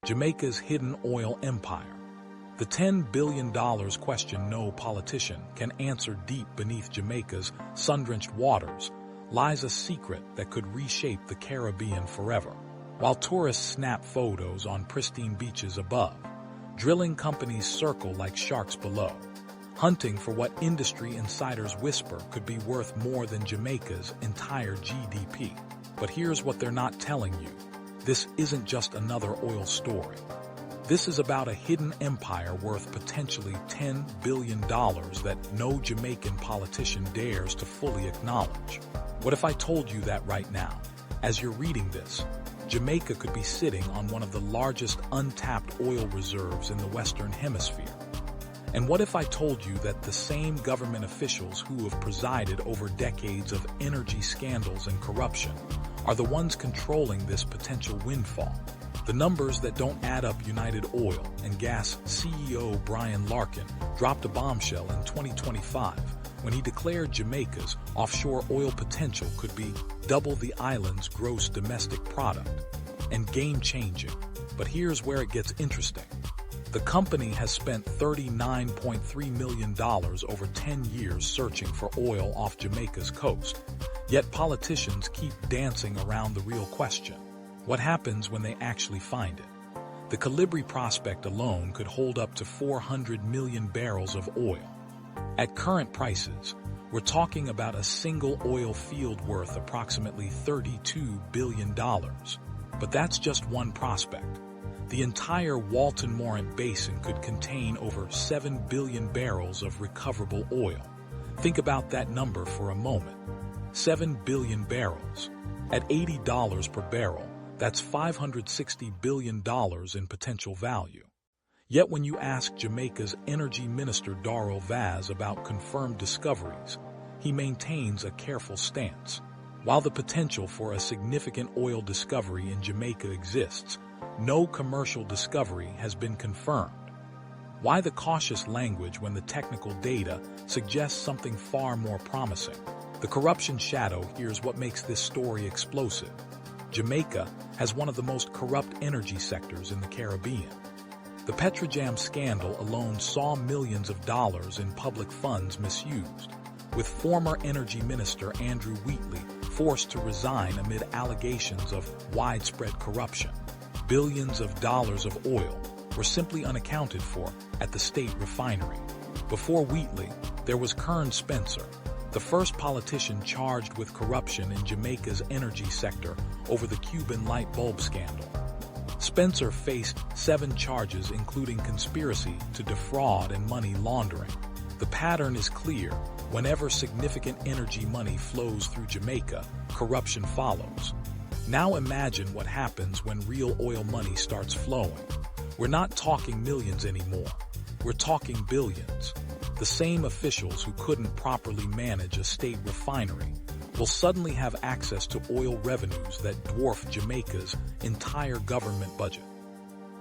Jamaica's hidden oil empire. The $10 billion question no politician can answer. Deep beneath Jamaica's sun-drenched waters lies a secret that could reshape the Caribbean forever. While tourists snap photos on pristine beaches above, drilling companies circle like sharks below, hunting for what industry insiders whisper could be worth more than Jamaica's entire GDP. But here's what they're not telling you. This isn't just another oil story. This is about a hidden empire worth potentially $10 billion that no Jamaican politician dares to fully acknowledge. What if I told you that right now, as you're reading this, Jamaica could be sitting on one of the largest untapped oil reserves in the Western Hemisphere? And what if I told you that the same government officials who have presided over decades of energy scandals and corruption are the ones controlling this potential windfall? The numbers that don't add up. United Oil and Gas CEO Brian Larkin dropped a bombshell in 2025 when he declared Jamaica's offshore oil potential could be double the island's gross domestic product. And game-changing. But here's where it gets interesting. The company has spent $39.3 million over 10 years searching for oil off Jamaica's coast. Yet politicians keep dancing around the real question. What happens when they actually find it? The Colibri prospect alone could hold up to 400 million barrels of oil. At current prices, we're talking about a single oil field worth approximately $32 billion. But that's just one prospect. The entire Walton Morant Basin could contain over 7 billion barrels of recoverable oil. Think about that number for a moment. 7 billion barrels. At $80 per barrel, that's $560 billion in potential value. Yet when you ask Jamaica's Energy Minister Darrell Vaz about confirmed discoveries, he maintains a careful stance. While the potential for a significant oil discovery in Jamaica exists, no commercial discovery has been confirmed. Why the cautious language when the technical data suggests something far more promising? The corruption shadow here's what makes this story explosive. Jamaica has one of the most corrupt energy sectors in the Caribbean. The Petrojam scandal alone saw millions of dollars in public funds misused, with former Energy Minister Andrew Wheatley forced to resign amid allegations of widespread corruption. Billions of dollars of oil were simply unaccounted for at the state refinery. Before Wheatley, there was Kern Spencer, the first politician charged with corruption in Jamaica's energy sector over the Cuban light bulb scandal. Spencer faced 7 charges including conspiracy to defraud and money laundering. The pattern is clear. Whenever significant energy money flows through Jamaica, corruption follows. Now imagine what happens when real oil money starts flowing. We're not talking millions anymore. We're talking billions. The same officials who couldn't properly manage a state refinery will suddenly have access to oil revenues that dwarf Jamaica's entire government budget.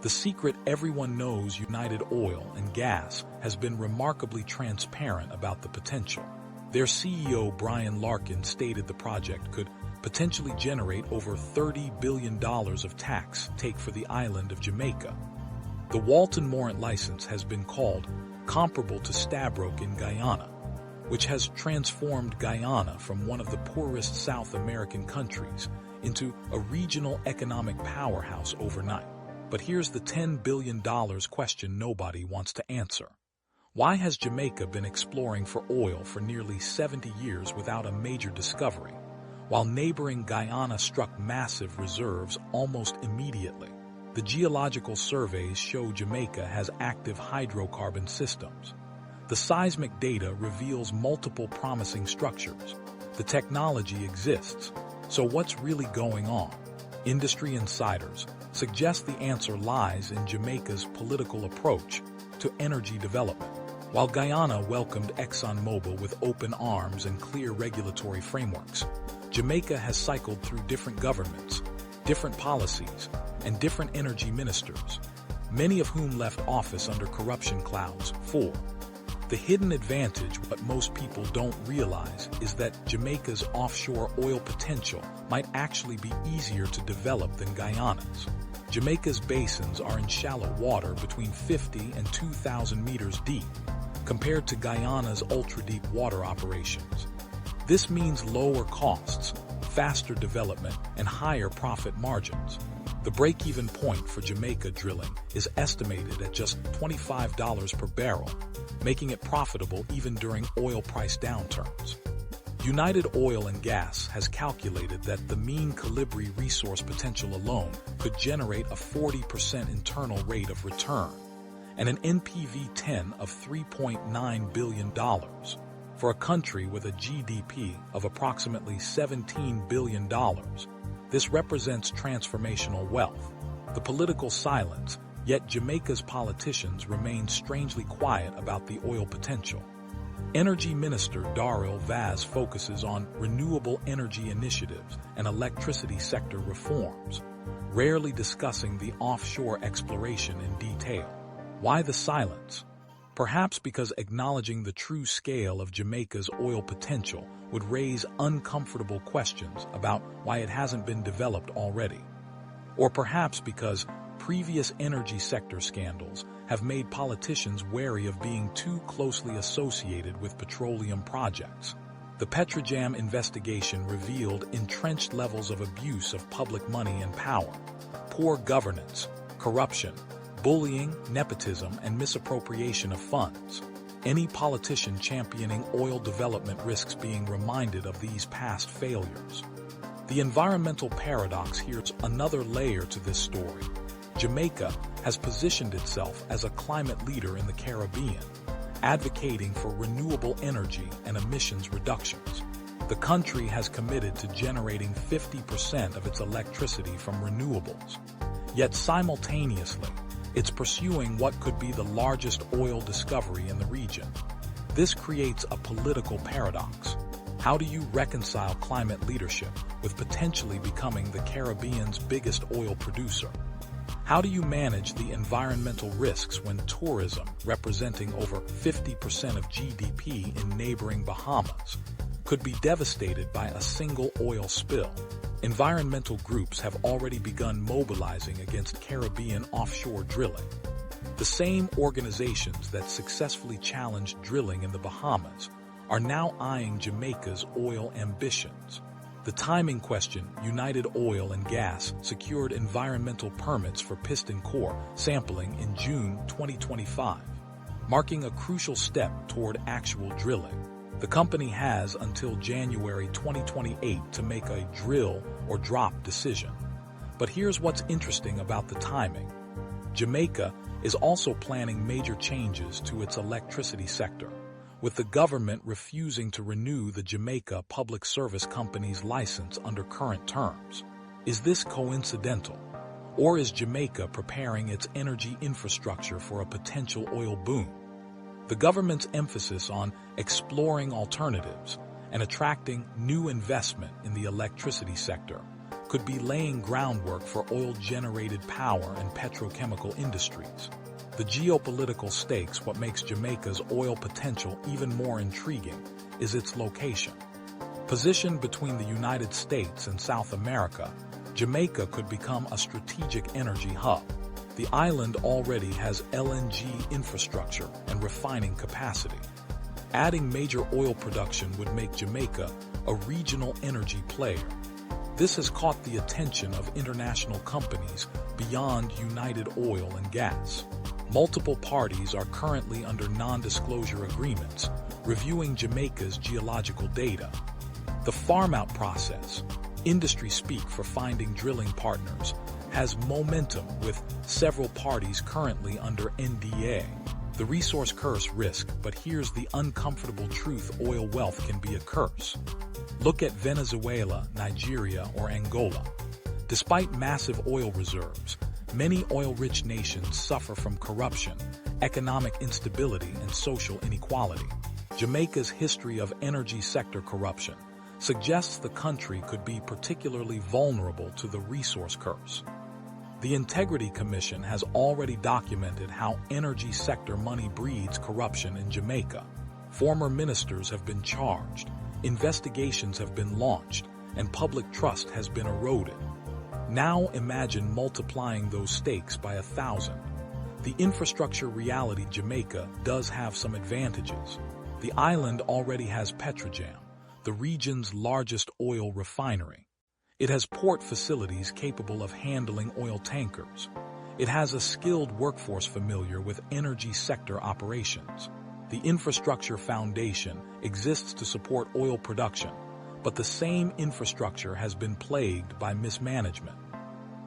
The secret everyone knows: United Oil and Gas has been remarkably transparent about the potential. Their CEO Brian Larkin stated the project could potentially generate over $30 billion of tax take for the island of Jamaica. The Walton Morant license has been called comparable to Stabroek in Guyana, which has transformed Guyana from one of the poorest South American countries into a regional economic powerhouse overnight. But here's the $10 billion question nobody wants to answer. Why has Jamaica been exploring for oil for nearly 70 years without a major discovery, while neighboring Guyana struck massive reserves almost immediately? The geological surveys show Jamaica has active hydrocarbon systems. The seismic data reveals multiple promising structures. The technology exists. So what's really going on? Industry insiders suggest the answer lies in Jamaica's political approach to energy development. While Guyana welcomed ExxonMobil with open arms and clear regulatory frameworks, Jamaica has cycled through different governments, different policies, and different energy ministers, many of whom left office under corruption clouds. 4. The hidden advantage, what most people don't realize, is that Jamaica's offshore oil potential might actually be easier to develop than Guyana's. Jamaica's basins are in shallow water between 50 and 2,000 meters deep, compared to Guyana's ultra-deep water operations. This means lower costs, faster development, and higher profit margins. The break-even point for Jamaica drilling is estimated at just $25 per barrel, making it profitable even during oil price downturns. United Oil and Gas has calculated that the mean Colibri resource potential alone could generate a 40% internal rate of return and an NPV10 of $3.9 billion. For a country with a GDP of approximately $17 billion, this represents transformational wealth. The political silence, yet Jamaica's politicians remain strangely quiet about the oil potential. Energy Minister Darrell Vaz focuses on renewable energy initiatives and electricity sector reforms, rarely discussing the offshore exploration in detail. Why the silence? Perhaps because acknowledging the true scale of Jamaica's oil potential would raise uncomfortable questions about why it hasn't been developed already. Or perhaps because previous energy sector scandals have made politicians wary of being too closely associated with petroleum projects. The Petrojam investigation revealed entrenched levels of abuse of public money and power, poor governance, corruption, bullying, nepotism, and misappropriation of funds. Any politician championing oil development risks being reminded of these past failures. The environmental paradox here's another layer to this story. Jamaica has positioned itself as a climate leader in the Caribbean, advocating for renewable energy and emissions reductions. The country has committed to generating 50% of its electricity from renewables. Yet simultaneously, it's pursuing what could be the largest oil discovery in the region. This creates a political paradox. How do you reconcile climate leadership with potentially becoming the Caribbean's biggest oil producer? How do you manage the environmental risks when tourism, representing over 50% of GDP in neighboring Bahamas, could be devastated by a single oil spill? Environmental groups have already begun mobilizing against Caribbean offshore drilling. The same organizations that successfully challenged drilling in the Bahamas are now eyeing Jamaica's oil ambitions. The timing question: United Oil and Gas secured environmental permits for piston core sampling in June 2025, marking a crucial step toward actual drilling. The company has until January 2028 to make a drill or drop decision. But here's what's interesting about the timing. Jamaica is also planning major changes to its electricity sector, with the government refusing to renew the Jamaica Public Service Company's license under current terms. Is this coincidental? Or is Jamaica preparing its energy infrastructure for a potential oil boom? The government's emphasis on exploring alternatives and attracting new investment in the electricity sector could be laying groundwork for oil-generated power and petrochemical industries. The geopolitical stakes. What makes Jamaica's oil potential even more intriguing is its location. Positioned between the United States and South America, Jamaica could become a strategic energy hub. The island already has LNG infrastructure and refining capacity. Adding major oil production would make Jamaica a regional energy player. This has caught the attention of international companies beyond United Oil and Gas. Multiple parties are currently under non-disclosure agreements, reviewing Jamaica's geological data. The farm-out process, industry speak for finding drilling partners, has momentum with several parties currently under NDA. The resource curse risk, but here's the uncomfortable truth: oil wealth can be a curse. Look at Venezuela, Nigeria, or Angola. Despite massive oil reserves, many oil-rich nations suffer from corruption, economic instability, and social inequality. Jamaica's history of energy sector corruption suggests the country could be particularly vulnerable to the resource curse. The Integrity Commission has already documented how energy sector money breeds corruption in Jamaica. Former ministers have been charged, investigations have been launched, and public trust has been eroded. Now imagine multiplying those stakes by 1,000. The infrastructure reality Jamaica does have some advantages. The island already has Petrojam, the region's largest oil refinery. It has port facilities capable of handling oil tankers. It has a skilled workforce familiar with energy sector operations. The infrastructure foundation exists to support oil production, but the same infrastructure has been plagued by mismanagement.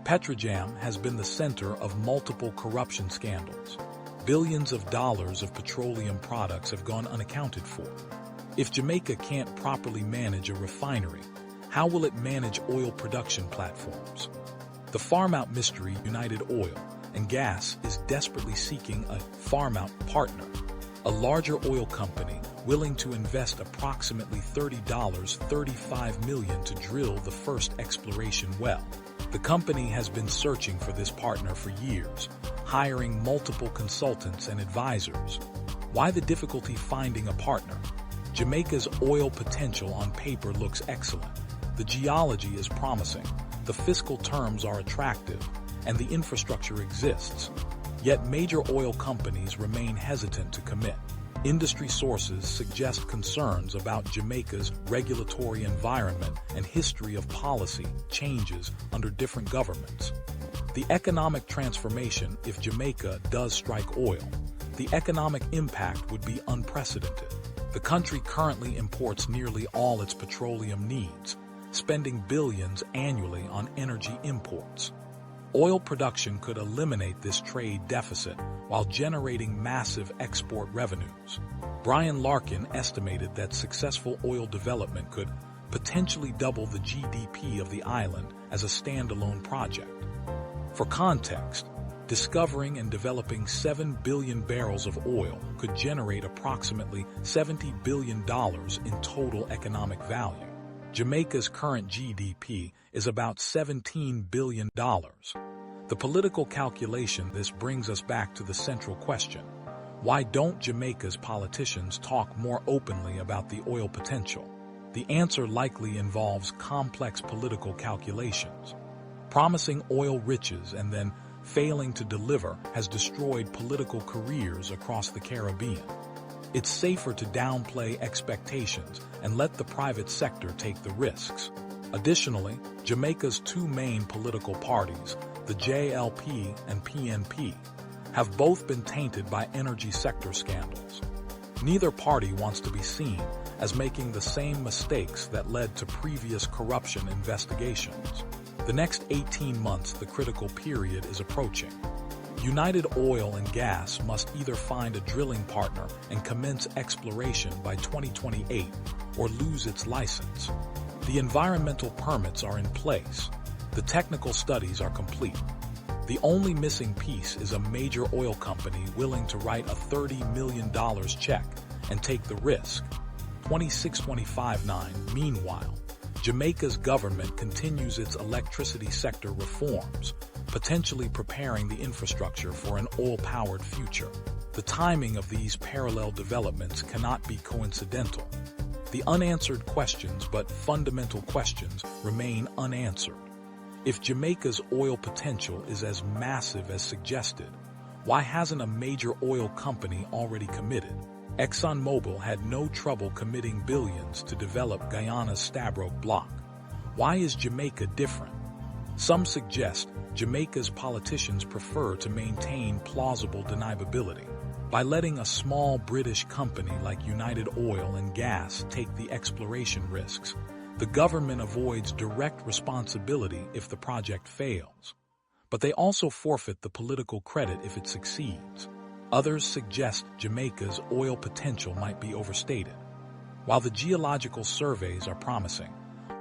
Petrojam has been the center of multiple corruption scandals. Billions of dollars of petroleum products have gone unaccounted for. If Jamaica can't properly manage a refinery, how will it manage oil production platforms? The farm-out mystery United Oil and Gas is desperately seeking a farm-out partner, a larger oil company willing to invest approximately $35 million to drill the first exploration well. The company has been searching for this partner for years, hiring multiple consultants and advisors. Why the difficulty finding a partner? Jamaica's oil potential on paper looks excellent. The geology is promising, the fiscal terms are attractive, and the infrastructure exists. Yet major oil companies remain hesitant to commit. Industry sources suggest concerns about Jamaica's regulatory environment and history of policy changes under different governments. The economic transformation, if Jamaica does strike oil, the economic impact would be unprecedented. The country currently imports nearly all its petroleum needs, spending billions annually on energy imports. Oil production could eliminate this trade deficit while generating massive export revenues. Brian Larkin estimated that successful oil development could potentially double the GDP of the island as a standalone project. For context, discovering and developing 7 billion barrels of oil could generate approximately $70 billion in total economic value. Jamaica's current GDP is about $17 billion. The political calculation. This brings us back to the central question. Why don't Jamaica's politicians talk more openly about the oil potential? The answer likely involves complex political calculations. Promising oil riches and then failing to deliver has destroyed political careers across the Caribbean. It's safer to downplay expectations and let the private sector take the risks. Additionally, Jamaica's two main political parties, the JLP and PNP, have both been tainted by energy sector scandals. Neither party wants to be seen as making the same mistakes that led to previous corruption investigations. The next 18 months, the critical period is approaching. United Oil and Gas must either find a drilling partner and commence exploration by 2028 or lose its license. The environmental permits are in place. The technical studies are complete. The only missing piece is a major oil company willing to write a $30 million check and take the risk. 26-25-9. Meanwhile, Jamaica's government continues its electricity sector reforms, potentially preparing the infrastructure for an oil-powered future. The timing of these parallel developments cannot be coincidental. The unanswered questions, but fundamental questions, remain unanswered. If Jamaica's oil potential is as massive as suggested, why hasn't a major oil company already committed? ExxonMobil had no trouble committing billions to develop Guyana's Stabroek Block. Why is Jamaica different? Some suggest Jamaica's politicians prefer to maintain plausible deniability. By letting a small British company like United Oil and Gas take the exploration risks, the government avoids direct responsibility if the project fails. But they also forfeit the political credit if it succeeds. Others suggest Jamaica's oil potential might be overstated. While the geological surveys are promising,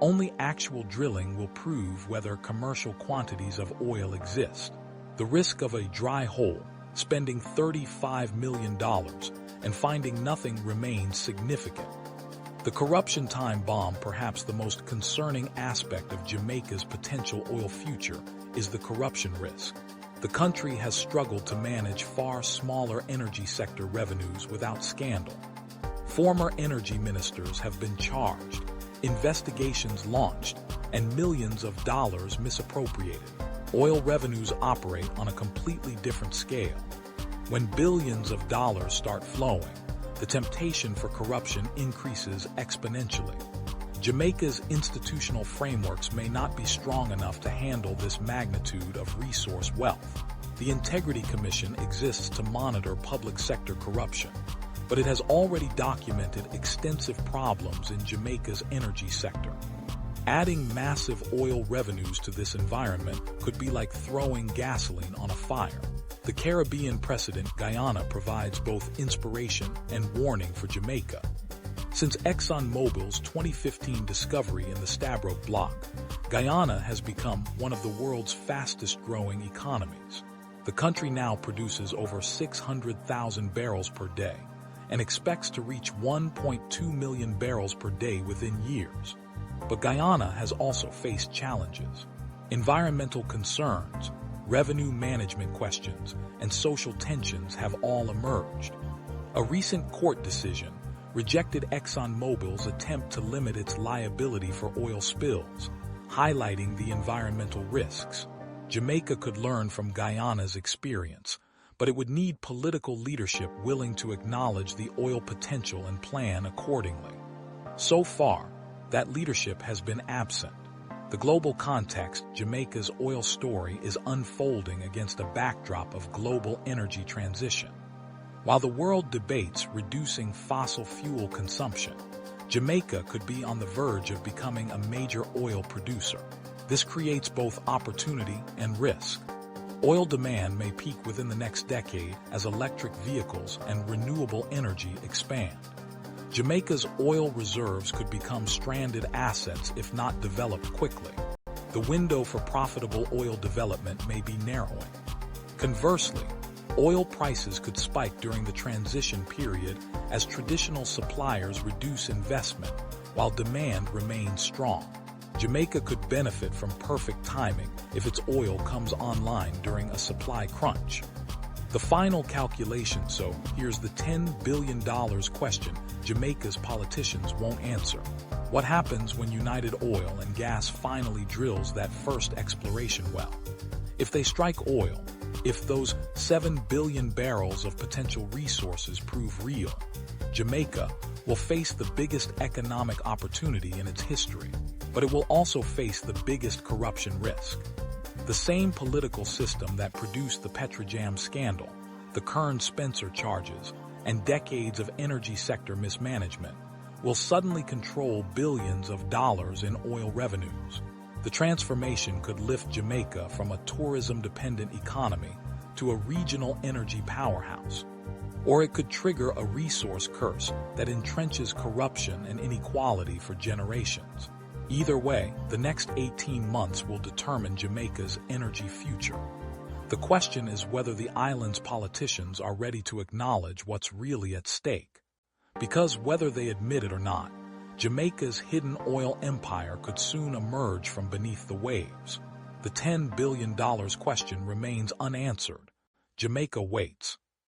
only actual drilling will prove whether commercial quantities of oil exist. The risk of a dry hole, spending $35 million, and finding nothing remains significant. The corruption time bomb, perhaps the most concerning aspect of Jamaica's potential oil future, is the corruption risk. The country has struggled to manage far smaller energy sector revenues without scandal. Former energy ministers have been charged, investigations launched, and millions of dollars misappropriated. Oil revenues operate on a completely different scale. When billions of dollars start flowing, the temptation for corruption increases exponentially. Jamaica's institutional frameworks may not be strong enough to handle this magnitude of resource wealth. The Integrity Commission exists to monitor public sector corruption, but it has already documented extensive problems in Jamaica's energy sector. Adding massive oil revenues to this environment could be like throwing gasoline on a fire. The Caribbean precedent Guyana provides both inspiration and warning for Jamaica. Since ExxonMobil's 2015 discovery in the Stabroek Block, Guyana has become one of the world's fastest-growing economies. The country now produces over 600,000 barrels per day and expects to reach 1.2 million barrels per day within years. But Guyana has also faced challenges. Environmental concerns, revenue management questions, and social tensions have all emerged. A recent court decision rejected ExxonMobil's attempt to limit its liability for oil spills, highlighting the environmental risks. Jamaica could learn from Guyana's experience, but it would need political leadership willing to acknowledge the oil potential and plan accordingly. So far, that leadership has been absent. The global context, Jamaica's oil story is unfolding against a backdrop of global energy transition. While the world debates reducing fossil fuel consumption, Jamaica could be on the verge of becoming a major oil producer. This creates both opportunity and risk. Oil demand may peak within the next decade as electric vehicles and renewable energy expand. Jamaica's oil reserves could become stranded assets if not developed quickly. The window for profitable oil development may be narrowing. Conversely, oil prices could spike during the transition period as traditional suppliers reduce investment while demand remains strong. Jamaica could benefit from perfect timing if its oil comes online during a supply crunch. The final calculation, so here's the $10 billion question Jamaica's politicians won't answer. What happens when United Oil and Gas finally drills that first exploration well? If they strike oil, if those 7 billion barrels of potential resources prove real, Jamaica will face the biggest economic opportunity in its history, but it will also face the biggest corruption risk. The same political system that produced the Petrojam scandal, the Kern-Spencer charges, and decades of energy sector mismanagement will suddenly control billions of dollars in oil revenues. The transformation could lift Jamaica from a tourism-dependent economy to a regional energy powerhouse. Or it could trigger a resource curse that entrenches corruption and inequality for generations. Either way, the next 18 months will determine Jamaica's energy future. The question is whether the island's politicians are ready to acknowledge what's really at stake. Because whether they admit it or not, Jamaica's hidden oil empire could soon emerge from beneath the waves. The $10 billion question remains unanswered. Jamaica waits.